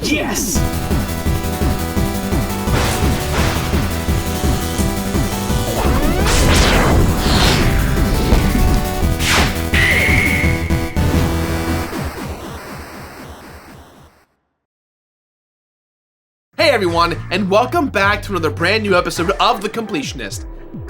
Yes! Hey everyone, and welcome back to another brand new episode of The Completionist.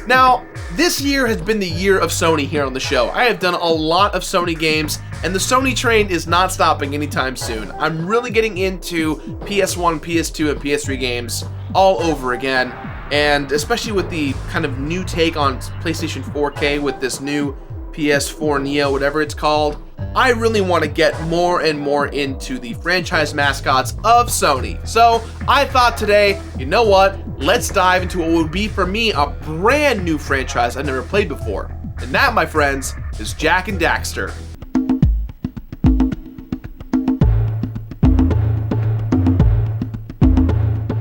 Now, this year has been the year of Sony here on the show. I have done a lot of Sony games, and the Sony train is not stopping anytime soon. I'm really getting into PS1, PS2, and PS3 games all over again, and especially with the kind of new take on PlayStation 4K with this new PS4 Neo, whatever it's called. I really want to get more and more into the franchise mascots of Sony. So I thought today, you know what? Let's dive into what would be for me a brand new franchise I've never played before. And that, my friends, is Jak and Daxter.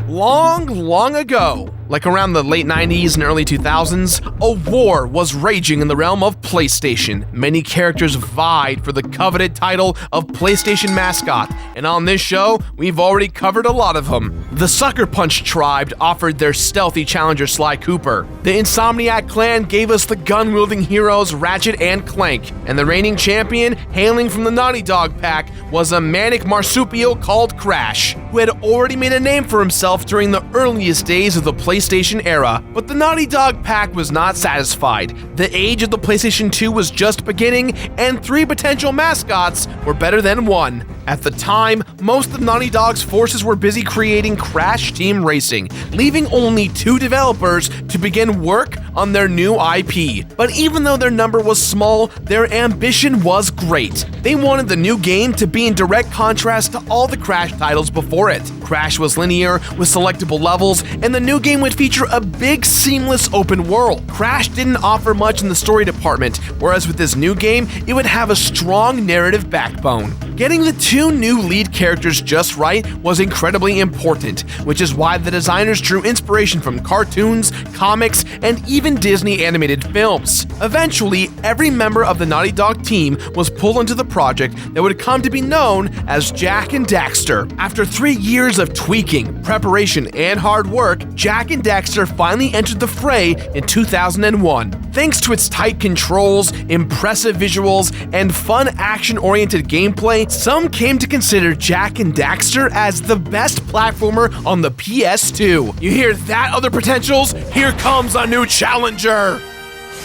Long ago, like around the late 90s and early 2000s, a war was raging in the realm of PlayStation. Many characters vied for the coveted title of PlayStation mascot, and on this show, we've already covered a lot of them. The Sucker Punch tribe offered their stealthy challenger Sly Cooper. The Insomniac clan gave us the gun-wielding heroes Ratchet and Clank, and the reigning champion, hailing from the Naughty Dog pack, was a manic marsupial called Crash, who had already made a name for himself during the earliest days of the PlayStation era. But the Naughty Dog pack was not satisfied. The age of the PlayStation 2 was just beginning, and 3 potential mascots were better than 1. At the time, most of Naughty Dog's forces were busy creating Crash Team Racing, leaving only 2 developers to begin work on their new IP. But even though their number was small, their ambition was great. They wanted the new game to be in direct contrast to all the Crash titles before it. Crash was linear, with selectable levels, and the new game would feature a big, seamless open world. Crash didn't offer much in the story department, whereas with this new game, it would have a strong narrative backbone. Getting the 2 new lead characters just right was incredibly important, which is why the designers drew inspiration from cartoons, comics, and even Disney animated films. Eventually, every member of the Naughty Dog team was pulled into the project that would come to be known as Jak and Daxter. After 3 years of tweaking, preparation, and hard work, Jak and Daxter finally entered the fray in 2001. Thanks to its tight controls, impressive visuals, and fun action-oriented gameplay, some came to consider Jak and Daxter as the best platformer on the PS2. You hear that, other potentials? Here comes a new challenger!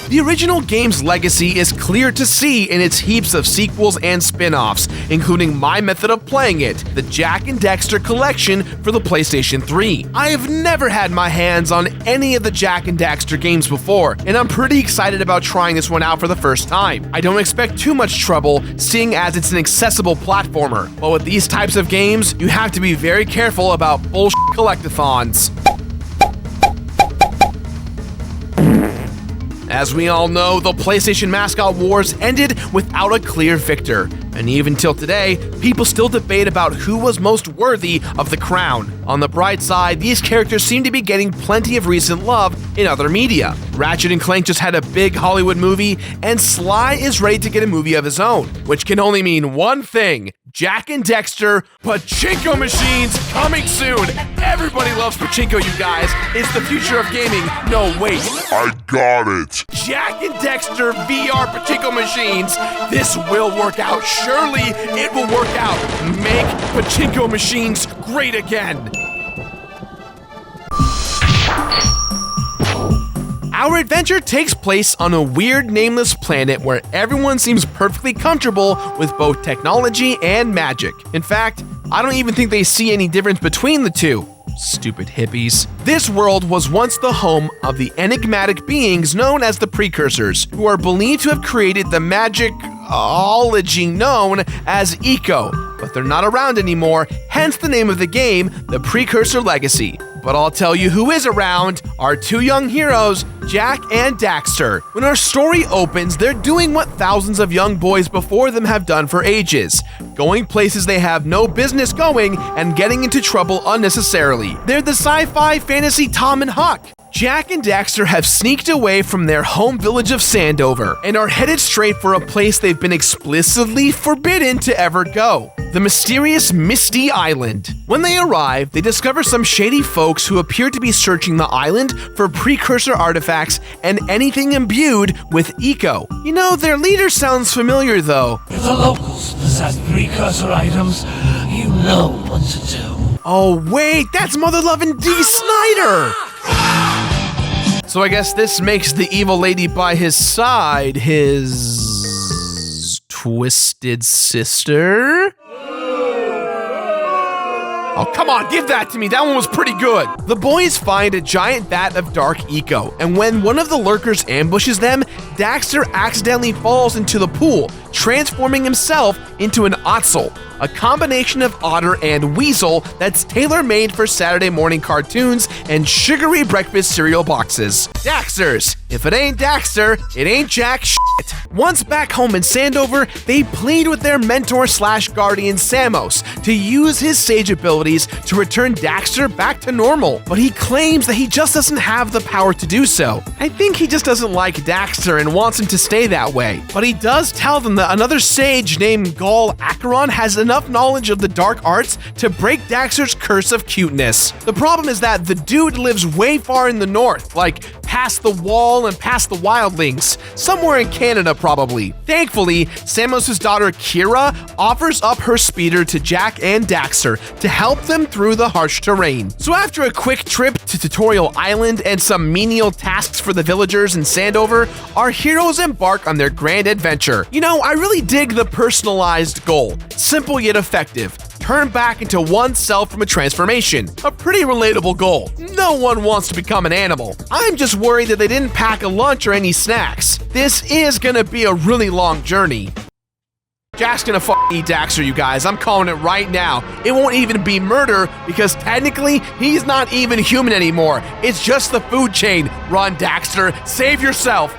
The original game's legacy is clear to see in its heaps of sequels and spin-offs, including my method of playing it, the Jak and Daxter collection for the PlayStation 3. I have never had my hands on any of the Jak and Daxter games before, and I'm pretty excited about trying this one out for the first time. I don't expect too much trouble, seeing as it's an accessible platformer, but with these types of games, you have to be very careful about bullshit collectathons. As we all know, the PlayStation mascot wars ended without a clear victor, and even till today, people still debate about who was most worthy of the crown. On the bright side, these characters seem to be getting plenty of recent love in other media. Ratchet and Clank just had a big Hollywood movie, and Sly is ready to get a movie of his own, which can only mean one thing: Jak and Daxter, pachinko machines coming soon. Everybody loves pachinko, you guys. It's the future of gaming. No, wait. I got it. Jak and Daxter VR pachinko machines. This will work out. Surely it will work out. Make pachinko machines great again. Our adventure takes place on a weird, nameless planet where everyone seems perfectly comfortable with both technology and magic. In fact, I don't even think they see any difference between the two. Stupid hippies. This world was once the home of the enigmatic beings known as the Precursors, who are believed to have created the magic-ology known as Eco, but they're not around anymore, hence the name of the game, the Precursor Legacy. But I'll tell you who is around, our 2 young heroes, Jak and Daxter. When our story opens, they're doing what thousands of young boys before them have done for ages, going places they have no business going and getting into trouble unnecessarily. They're the sci-fi fantasy Tom and Huck. Jak and Daxter have sneaked away from their home village of Sandover and are headed straight for a place they've been explicitly forbidden to ever go. the mysterious Misty Island. When they arrive, they discover some shady folks who appear to be searching the island for precursor artifacts and anything imbued with eco. You know, their leader sounds familiar though. If the locals possess precursor items, you know what to do. Oh wait, that's mother-loving D. Snyder! So I guess this makes the evil lady by his side his twisted sister? Oh, come on, give that to me. That one was pretty good. The boys find a giant vat of dark eco, and when one of the lurkers ambushes them, Daxter accidentally falls into the pool, transforming himself into an ottsel, a combination of otter and weasel that's tailor-made for Saturday morning cartoons and sugary breakfast cereal boxes. Daxters. If it ain't Daxter, it ain't jack shit. Once back home in Sandover, they plead with their mentor/guardian Samos to use his sage abilities to return Daxter back to normal, but he claims that he just doesn't have the power to do so. I think he just doesn't like Daxter and wants him to stay that way, but he does tell them that another sage named Gol Acheron has enough knowledge of the dark arts to break Daxter's curse of cuteness. The problem is that the dude lives way far in the north, like past the wall and past the wildlings, somewhere in Canada probably. Thankfully, Samos' daughter Kira offers up her speeder to Jak and Daxter to help them through the harsh terrain. So after a quick trip to Tutorial Island and some menial tasks for the villagers in Sandover, our heroes embark on their grand adventure. You know, I really dig the personalized goal. Simple yet effective. Turn back into oneself from a transformation. A pretty relatable goal. No one wants to become an animal. I'm just worried that they didn't pack a lunch or any snacks. This is gonna be a really long journey. Jack's gonna eat Daxter, you guys. I'm calling it right now. It won't even be murder because technically he's not even human anymore. It's just the food chain. Run, Daxter. Save yourself.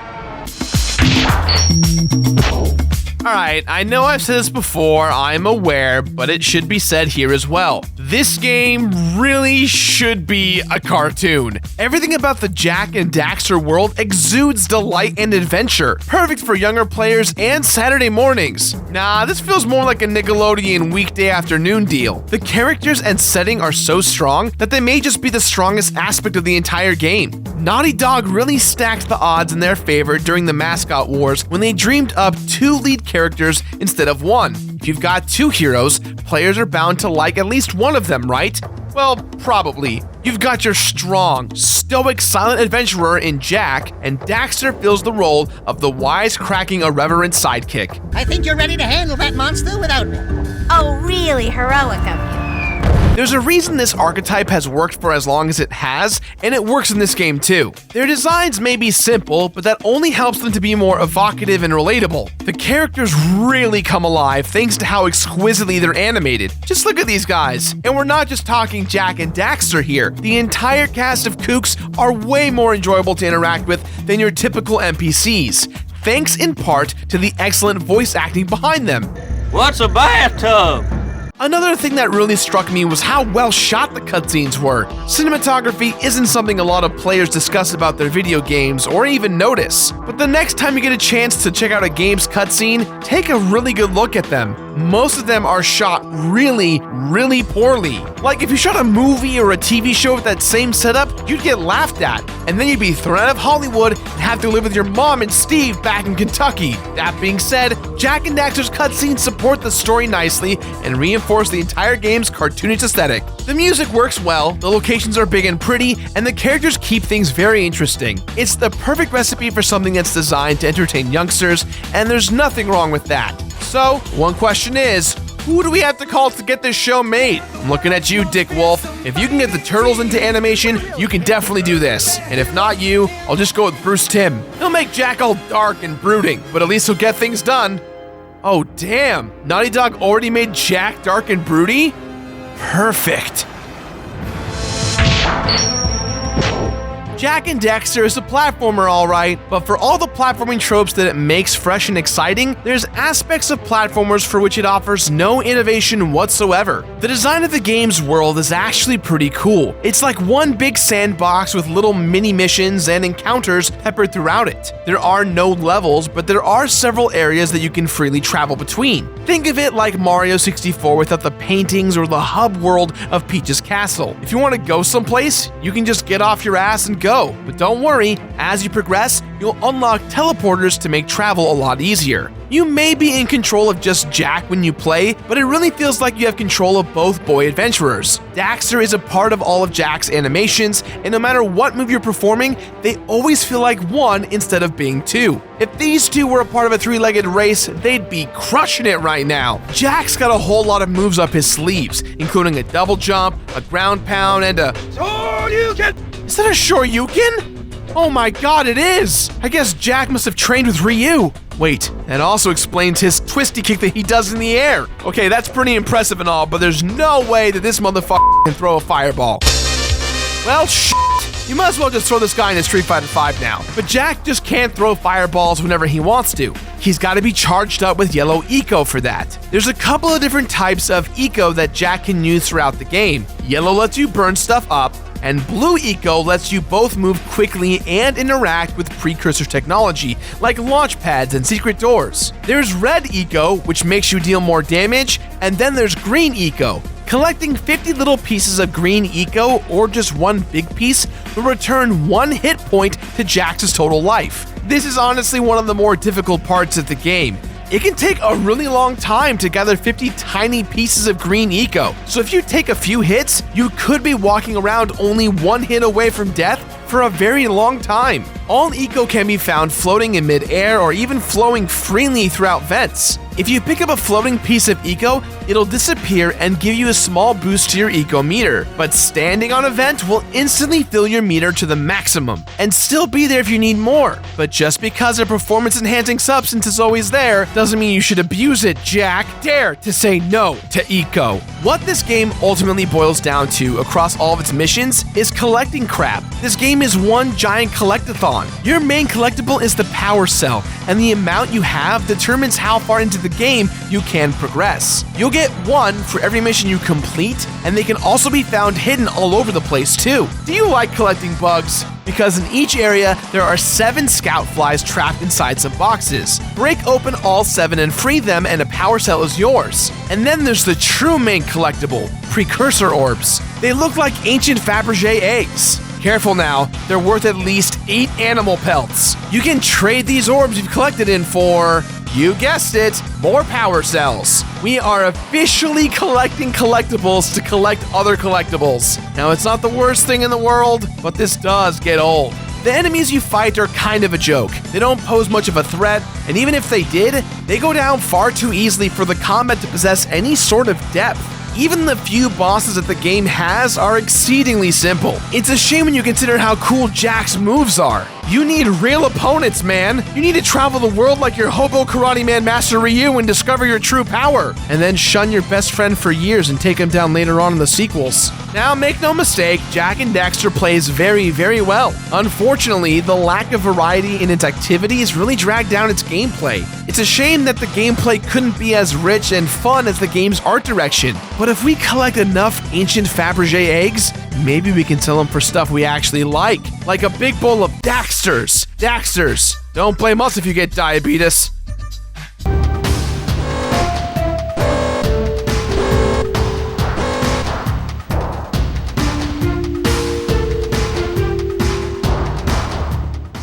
Alright, I know I've said this before, I'm aware, but it should be said here as well. This game really should be a cartoon. Everything about the Jak and Daxter world exudes delight and adventure, perfect for younger players and Saturday mornings. Nah, this feels more like a Nickelodeon weekday afternoon deal. The characters and setting are so strong that they may just be the strongest aspect of the entire game. Naughty Dog really stacked the odds in their favor during the mascot wars when they dreamed up 2 lead characters instead of 1. If you've got 2 heroes, players are bound to like at least one of them, right? Well, probably. You've got your strong, stoic, silent adventurer in Jak, and Daxter fills the role of the wisecracking, irreverent sidekick. I think you're ready to handle that monster without me. Oh, really heroic of you. There's a reason this archetype has worked for as long as it has, and it works in this game too. Their designs may be simple, but that only helps them to be more evocative and relatable. The characters really come alive thanks to how exquisitely they're animated. Just look at these guys. And we're not just talking Jak and Daxter here. The entire cast of kooks are way more enjoyable to interact with than your typical NPCs, thanks in part to the excellent voice acting behind them. What's a bathtub? Another thing that really struck me was how well shot the cutscenes were. Cinematography isn't something a lot of players discuss about their video games or even notice. But the next time you get a chance to check out a game's cutscene, take a really good look at them. Most of them are shot really, really poorly. Like if you shot a movie or a TV show with that same setup, you'd get laughed at, and then you'd be thrown out of Hollywood and have to live with your mom and Steve back in Kentucky. That being said, Jak and Daxter's cutscenes support the story nicely and reinforce the entire game's cartoonish aesthetic. The music works well, the locations are big and pretty, and the characters keep things very interesting. It's the perfect recipe for something that's designed to entertain youngsters, and there's nothing wrong with that. So, one question is, who do we have to call to get this show made? I'm looking at you, Dick Wolf. If you can get the turtles into animation, you can definitely do this. And if not you, I'll just go with Bruce Timm. He'll make Jak all dark and brooding, but at least he'll get things done. Oh damn, Naughty Dog already made Jak dark and broody? Perfect. Jak and Daxter is a platformer alright, but for all the platforming tropes that it makes fresh and exciting, there's aspects of platformers for which it offers no innovation whatsoever. The design of the game's world is actually pretty cool. It's like one big sandbox with little mini missions and encounters peppered throughout it. There are no levels, but there are several areas that you can freely travel between. Think of it like Mario 64 without the paintings or the hub world of Peach's castle. If you want to go someplace, you can just get off your ass and go. But don't worry, as you progress, you'll unlock teleporters to make travel a lot easier. You may be in control of just Jak when you play, but it really feels like you have control of both boy adventurers. Daxter is a part of all of Jak's animations, and no matter what move you're performing, they always feel like one instead of being two. If these two were a part of a three-legged race, they'd be crushing it right now. Jak's got a whole lot of moves up his sleeves, including a double jump, a ground pound, and a Shoryuken! Is that a Shoryuken? Oh my god, it is! I guess Jak must have trained with Ryu. Wait, that also explains his twisty kick that he does in the air. Okay, that's pretty impressive and all, but there's no way that this motherfucker can throw a fireball. Well, shit. You might as well just throw this guy into Street Fighter V now. But Jak just can't throw fireballs whenever he wants to. He's got to be charged up with yellow eco for that. There's a couple of different types of eco that Jak can use throughout the game. Yellow lets you burn stuff up, and blue eco lets you both move quickly and interact with precursor technology, like launch pads and secret doors. There's red eco, which makes you deal more damage, and then there's green eco. Collecting 50 little pieces of green eco, or just one big piece, will return 1 hit point to Jak's total life. This is honestly one of the more difficult parts of the game. It can take a really long time to gather 50 tiny pieces of green eco, so if you take a few hits, you could be walking around only 1 hit away from death for a very long time. All eco can be found floating in mid-air or even flowing freely throughout vents. If you pick up a floating piece of eco, it'll disappear and give you a small boost to your eco meter, but standing on a vent will instantly fill your meter to the maximum, and still be there if you need more. But just because a performance-enhancing substance is always there, doesn't mean you should abuse it, Jak. Dare to say no to eco. What this game ultimately boils down to across all of its missions is collecting crap. This game is one giant collectathon. Your main collectible is the power cell, and the amount you have determines how far into the game you can progress. You'll get 1 for every mission you complete, and they can also be found hidden all over the place too. Do you like collecting bugs? Because in each area, there are 7 scout flies trapped inside some boxes. Break open all 7 and free them, and a power cell is yours. And then there's the true main collectible, Precursor orbs. They look like ancient Fabergé eggs. Careful now, they're worth at least 8 animal pelts. You can trade these orbs you've collected in for, you guessed it, more power cells. We are officially collecting collectibles to collect other collectibles. Now, it's not the worst thing in the world, but this does get old. The enemies you fight are kind of a joke. They don't pose much of a threat, and even if they did, they go down far too easily for the combat to possess any sort of depth. Even the few bosses that the game has are exceedingly simple. It's a shame when you consider how cool Jak's moves are. You need real opponents, man. You need to travel the world like your hobo karate man Master Ryu and discover your true power, and then shun your best friend for years and take him down later on in the sequels. Now, make no mistake, Jak and Daxter plays very, very well. Unfortunately, the lack of variety in its activities really dragged down its gameplay. It's a shame that the gameplay couldn't be as rich and fun as the game's art direction. But if we collect enough ancient Fabergé eggs, maybe we can sell them for stuff we actually like a big bowl of Daxters. Daxters. Don't blame us if you get diabetes.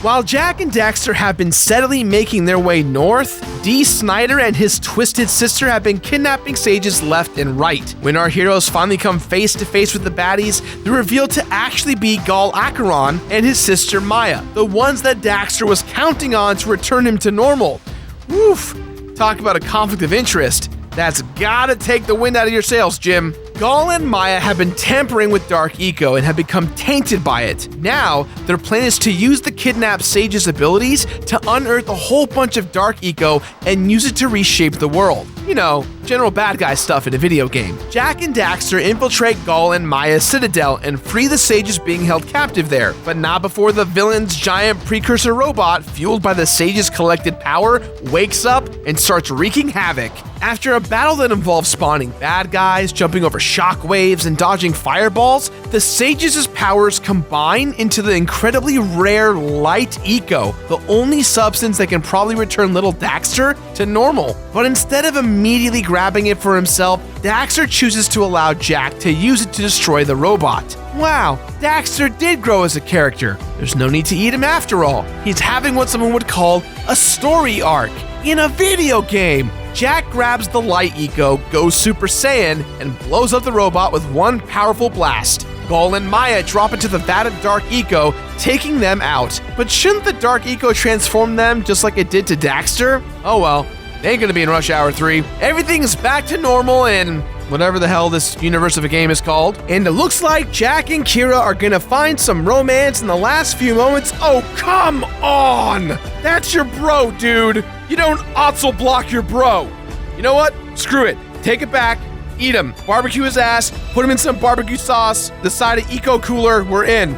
While Jak and Daxter have been steadily making their way north, D. Snyder and his twisted sister have been kidnapping sages left and right. When our heroes finally come face to face with the baddies, they're revealed to actually be Gal Acheron and his sister Maya, the ones that Daxter was counting on to return him to normal. Woof! Talk about a conflict of interest. That's gotta take the wind out of your sails, Jim. Gall and Maya have been tampering with Dark Eco and have become tainted by it. Now, their plan is to use the kidnapped sage's abilities to unearth a whole bunch of Dark Eco and use it to reshape the world. You know, general bad guy stuff in a video game. Jak and Daxter infiltrate Gall and Maya's citadel and free the sages being held captive there, but not before the villain's giant precursor robot, fueled by the sage's collected power, wakes up and starts wreaking havoc. After a battle that involves spawning bad guys, jumping over shockwaves, and dodging fireballs, the sages' powers combine into the incredibly rare Light Eco, the only substance that can probably return little Daxter to normal. But instead of immediately grabbing it for himself, Daxter chooses to allow Jak to use it to destroy the robot. Wow, Daxter did grow as a character. There's no need to eat him after all. He's having what someone would call a story arc in a video game. Jak grabs the Light Eco, goes Super Saiyan, and blows up the robot with one powerful blast. Gall and Maya drop into the vat of Dark Eco, taking them out. But shouldn't the Dark Eco transform them just like it did to Daxter? Oh well, they ain't gonna be in Rush Hour 3. Everything is back to normal in whatever the hell this universe of a game is called. And it looks like Jak and Kira are gonna find some romance in the last few moments. Oh, come on! That's your bro, dude! You don't Otzel block your bro! You know what? Screw it. Take it back. Eat him. Barbecue his ass. Put him in some barbecue sauce. The side of Eco Cooler. We're in.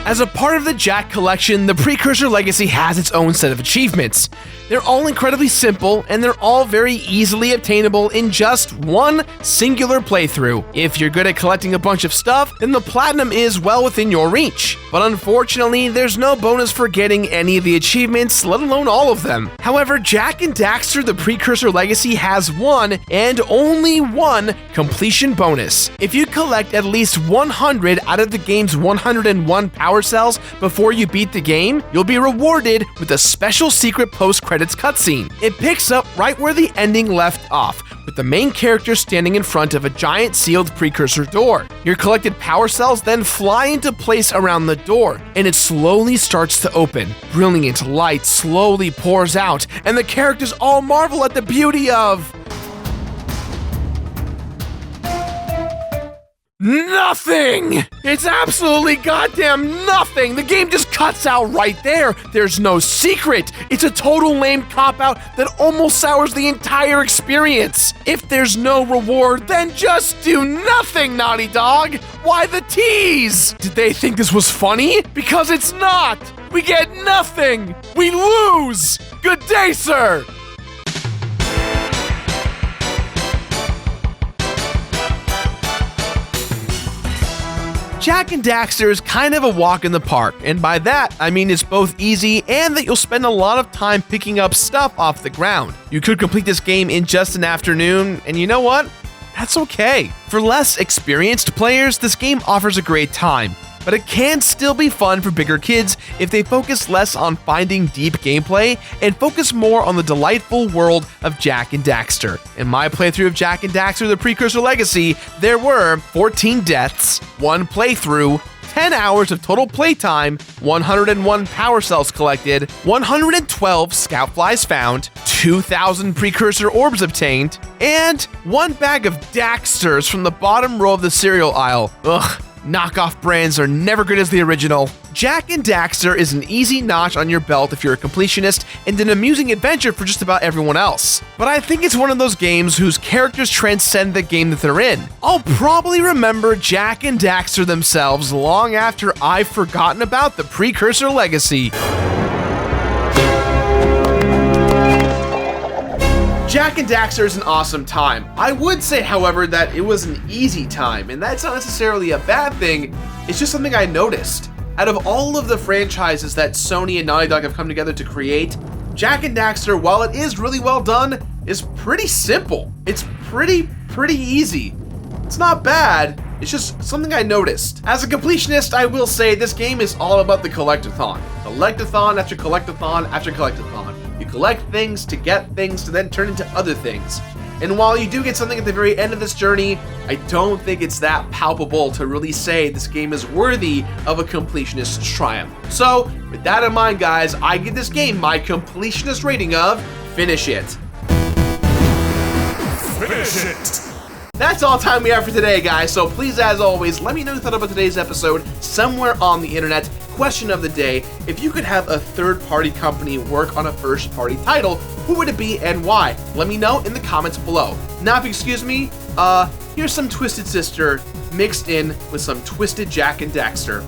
As a part of the Jak collection, the Precursor Legacy has its own set of achievements. They're all incredibly simple, and they're all very easily obtainable in just one singular playthrough. If you're good at collecting a bunch of stuff, then the platinum is well within your reach. But unfortunately, there's no bonus for getting any of the achievements, let alone all of them. However, Jak and Daxter, the Precursor Legacy has one, and only one, completion bonus. If you collect at least 100 out of the game's 101 power cells before you beat the game, you'll be rewarded with a special secret post-credits cutscene. It picks up right where the ending left off, with the main character standing in front of a giant sealed precursor door. Your collected power cells then fly into place around the door, and it slowly starts to open. Brilliant light slowly pours out, and the characters all marvel at the beauty of nothing! It's absolutely goddamn nothing! The game just cuts out right there. There's no secret. It's a total lame cop-out that almost sours the entire experience. If there's no reward, then just do nothing, Naughty Dog! Why the tease? Did they think this was funny? Because it's not! We get nothing! We lose! Good day, sir! Jak and Daxter is kind of a walk in the park, and by that, I mean it's both easy and that you'll spend a lot of time picking up stuff off the ground. You could complete this game in just an afternoon, and you know what? That's okay. For less experienced players, this game offers a great time, but it can still be fun for bigger kids if they focus less on finding deep gameplay and focus more on the delightful world of Jak and Daxter. In my playthrough of Jak and Daxter: The Precursor Legacy, there were 14 deaths, 1 playthrough, 10 hours of total playtime, 101 power cells collected, 112 scout flies found, 2,000 precursor orbs obtained, and 1 bag of Daxters from the bottom row of the cereal aisle. Ugh. Knockoff brands are never good as the original. Jak and Daxter is an easy notch on your belt if you're a completionist, and an amusing adventure for just about everyone else. But I think it's one of those games whose characters transcend the game that they're in. I'll probably remember Jak and Daxter themselves long after I've forgotten about the Precursor Legacy. Jak and Daxter is an awesome time. I would say, however, that it was an easy time, and that's not necessarily a bad thing, it's just something I noticed. Out of all of the franchises that Sony and Naughty Dog have come together to create, Jak and Daxter, while it is really well done, is pretty simple. It's pretty easy. It's not bad, it's just something I noticed. As a completionist, I will say this game is all about the collectathon. Collectathon after collectathon after collectathon. You collect things to get things to then turn into other things. And while you do get something at the very end of this journey, I don't think it's that palpable to really say this game is worthy of a completionist triumph. So, with that in mind, guys, I give this game my completionist rating of Finish It. Finish it! That's all time we have for today, guys, so please, as always, let me know your thought about today's episode somewhere on the internet. Question of the day: if you could have a third-party company work on a first-party title, who would it be and why? Let me know in the comments below. Now, if you excuse me, here's some Twisted Sister mixed in with some Twisted Jak and Daxter.